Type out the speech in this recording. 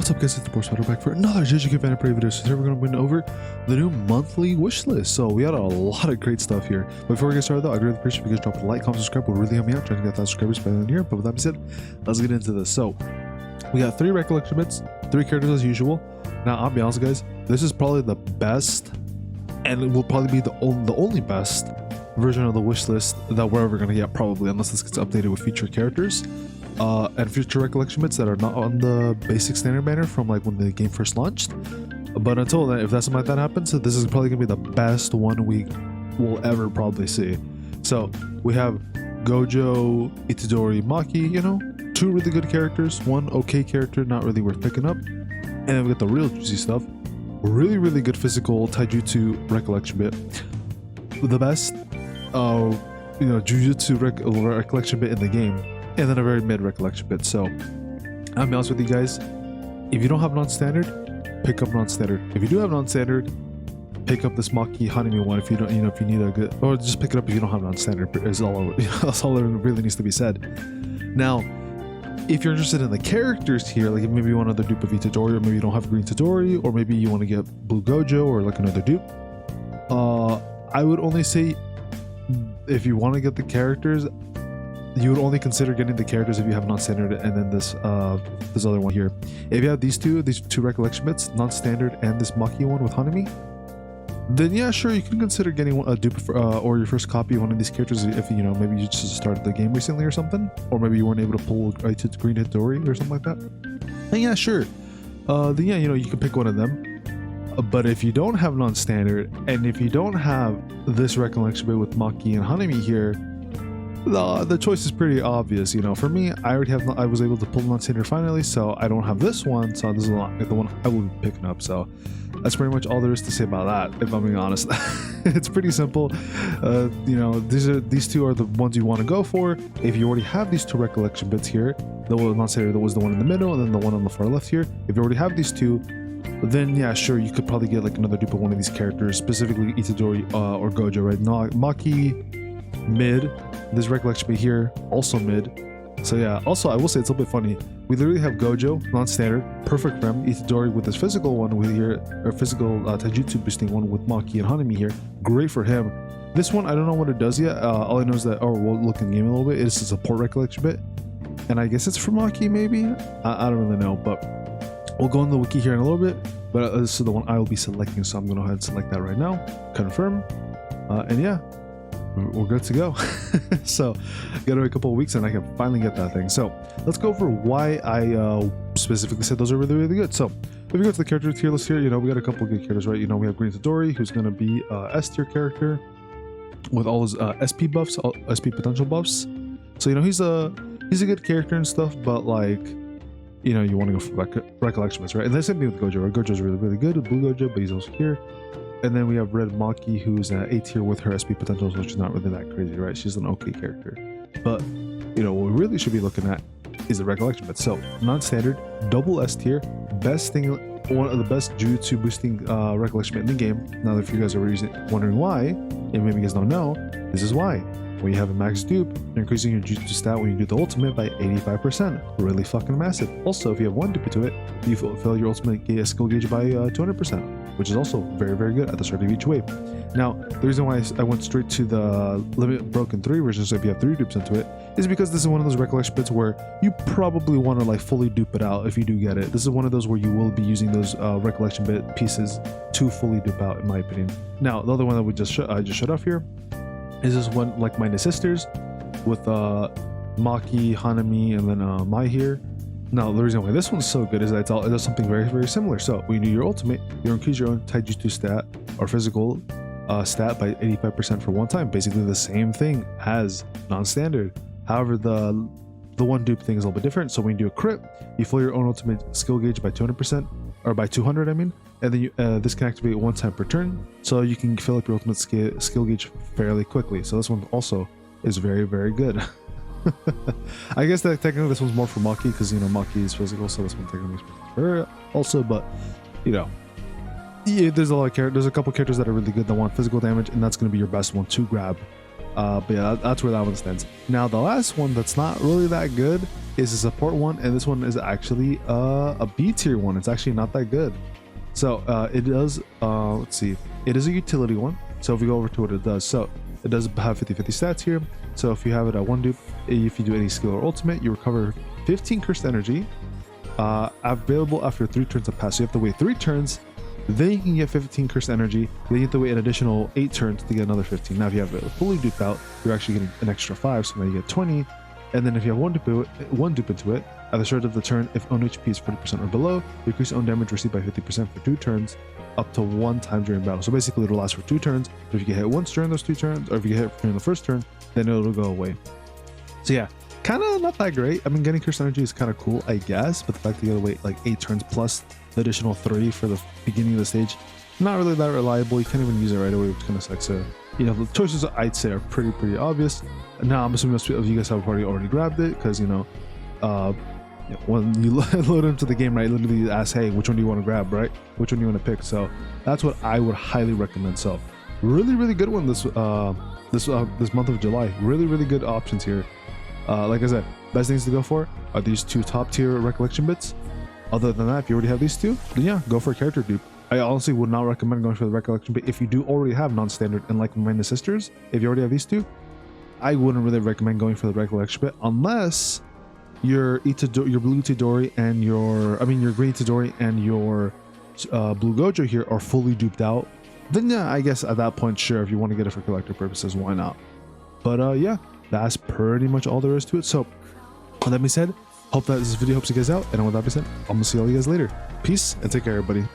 What's up guys, it's the Board Spider back for another JJKPhantomparade video. So today we're going to win over the new monthly wish list. So we had a lot of great stuff here. Before we get started though, I'd really appreciate if you guys drop a like, comment, subscribe. Will really help me out trying to get 1,000 subscribers by the end of the year. But with that being said, let's get into this. So we got 3 recollection bits, 3 characters as usual. Now I'll be honest guys, this is probably the best, and it will probably be the only best version of the wish list that we're ever going to get, probably, unless this gets updated with future characters. And future recollection bits that are not on the basic standard banner from like when the game first launched. But until then, if that's something like that happens, this is probably gonna be the best one we will ever probably see. So we have Gojo, Itadori, Maki, you know, 2 really good characters, 1 okay character, not really worth picking up. And then we got the real juicy stuff, really good physical taijutsu recollection bit, the best you know, Jujutsu recollection bit in the game, and then a very mid recollection bit. So I'll be honest with you guys, if you don't have non-standard, pick up non-standard. If you do have non-standard, pick up this Maki Hanami one. If you don't, you know, if you need a good, or just pick it up if you don't have non-standard, is all that's all that really needs to be said. Now if you're interested in the characters here, like maybe you want another dupe of Itadori, or maybe you don't have green Itadori, or maybe you want to get blue Gojo or like another dupe, I would only say if you want to get the characters, you would only consider getting the characters if you have non-standard and then this other one here. If you have these two recollection bits, non-standard and this Maki one with Hanami, then yeah, sure, you can consider getting a dupe for, or your first copy of one of these characters if you know, maybe you just started the game recently or something, or maybe you weren't able to pull green Itadori or something like that. And yeah, sure, then yeah, you know, you can pick one of them. But if you don't have non-standard, and if you don't have this recollection bit with Maki and Hanami here, the choice is pretty obvious. You know, for me, I already have, I was able to pull non-standard finally, so I don't have this one, so this is not the one I will be picking up. So that's pretty much all there is to say about that, if I'm being honest. It's pretty simple. You know, these 2 are the ones you want to go for. If you already have these 2 recollection bits here, the one non-standard, that was the one in the middle, and then the one on the far left here, if you already have these 2, then yeah, sure, you could probably get like another dupe of one of these characters, specifically Itadori or Gojo, right? No, Maki, mid. This recollection bit here, also mid. So yeah, also I will say it's a little bit funny. We literally have Gojo, non-standard, perfect for him. Itadori with his physical one with here, or physical taijutsu boosting one with Maki and Hanami here. Great for him. This one, I don't know what it does yet. All I know is that, oh, we'll look in the game a little bit. It's a support recollection bit. And I guess it's for Maki, maybe? I don't really know, but we'll go in the wiki here in a little bit. But this is the one I will be selecting, so I'm going to go ahead and select that right now. Confirm. And yeah, we're good to go. So got a couple of weeks and I can finally get that thing. So let's go over why I specifically said those are really good. So if you go to the character tier list here, you know, we got a couple of good characters, right? You know, we have green Itadori, who's going to be S tier character with all his SP buffs, all SP potential buffs. So you know, he's a good character and stuff, but like, you know, you want to go for recollection bits, right? And the same thing with Gojo, right? Gojo's really good with blue Gojo, but he's also here. And then we have red Maki, who's A tier with her SP potentials, which is not really that crazy, right? She's an okay character. But, you know, what we really should be looking at is the recollection bit. So, non-standard, double S tier, best thing, one of the best Jujutsu boosting recollection bit in the game. Now, if you guys are wondering why, and maybe you guys don't know, this is why. When you have a max dupe, you're increasing your Jujutsu stat when you do the ultimate by 85%. Really fucking massive. Also, if you have 1 dupe to it, you fulfill your ultimate skill gauge by 200%, which is also very good at the start of each wave. Now, the reason why I went straight to the limit broken 3 version, so if you have 3 dupes into it, is because this is one of those recollection bits where you probably want to like fully dupe it out if you do get it. This is one of those where you will be using those recollection bit pieces to fully dupe out, in my opinion. Now, the other one that I just shut off here is this one, like my sisters, with Maki, Hanami, and then Mai here. Now, the reason why this one's so good is that it does something very similar. So when you do your ultimate, you increase your own taijutsu stat or physical stat by 85% for one time. Basically the same thing as non-standard. However, the 1 dupe thing is a little bit different. So when you do a crit, you fill your own ultimate skill gauge by 200%, or by 200, I mean. And then this can activate 1 time per turn, so you can fill up your ultimate skill gauge fairly quickly. So this one also is very good. I guess that technically this one's more for Maki, because you know Maki is physical, so this one technically is for her also. But you know, yeah, there's a lot of characters. There's a couple characters that are really good that want physical damage, and that's going to be your best one to grab But yeah, that's where that one stands. Now the last one that's not really that good is a support one, and this one is actually a B tier one. It's actually not that good. So it does, let's see, it is a utility one. So if we go over to what it does, so it does have 50-50 stats here. So if you have it at 1 dupe, if you do any skill or ultimate, you recover 15 cursed energy, available after 3 turns have passed. So you have to wait 3 turns, then you can get 15 cursed energy, then you have to wait an additional 8 turns to get another 15. Now if you have it fully duped out, you're actually getting an extra 5, so now you get 20. And then if you have one dupe into it, at the start of the turn, if own HP is 40% or below, you increase own damage received by 50% for 2 turns, up to 1 time during battle. So basically it'll last for 2 turns, but if you get hit once during those 2 turns, or if you get hit during the first turn, then it'll go away. So yeah, kind of not that great. I mean, getting cursed energy is kind of cool, I guess, but the fact that you gotta wait like 8 turns plus the additional 3 for the beginning of the stage, not really that reliable. You can't even use it right away, which kind of sucks. So, you know, the choices I'd say are pretty obvious. Now I'm assuming most of you guys have already grabbed it, because you know, when you load into the game, right, literally ask, hey, which one do you want to grab, right? Which one do you want to pick? So that's what I would highly recommend. So really good one this month of July. Really good options here. Like I said, best things to go for are these 2 top tier recollection bits. Other than that, if you already have these 2, then yeah, go for a character dupe. I honestly would not recommend going for the recollection bit if you do already have non-standard and like Minus Sisters. If you already have these 2, I wouldn't really recommend going for the recollection bit unless your blue Itadori and your green Itadori and your blue Gojo here are fully duped out. Then yeah, I guess at that point, sure, if you want to get it for collector purposes, why not? But yeah, that's pretty much all there is to it. So with that being said, hope that this video helps you guys out, and with that being said, I'm gonna see all you guys later. Peace and take care, everybody.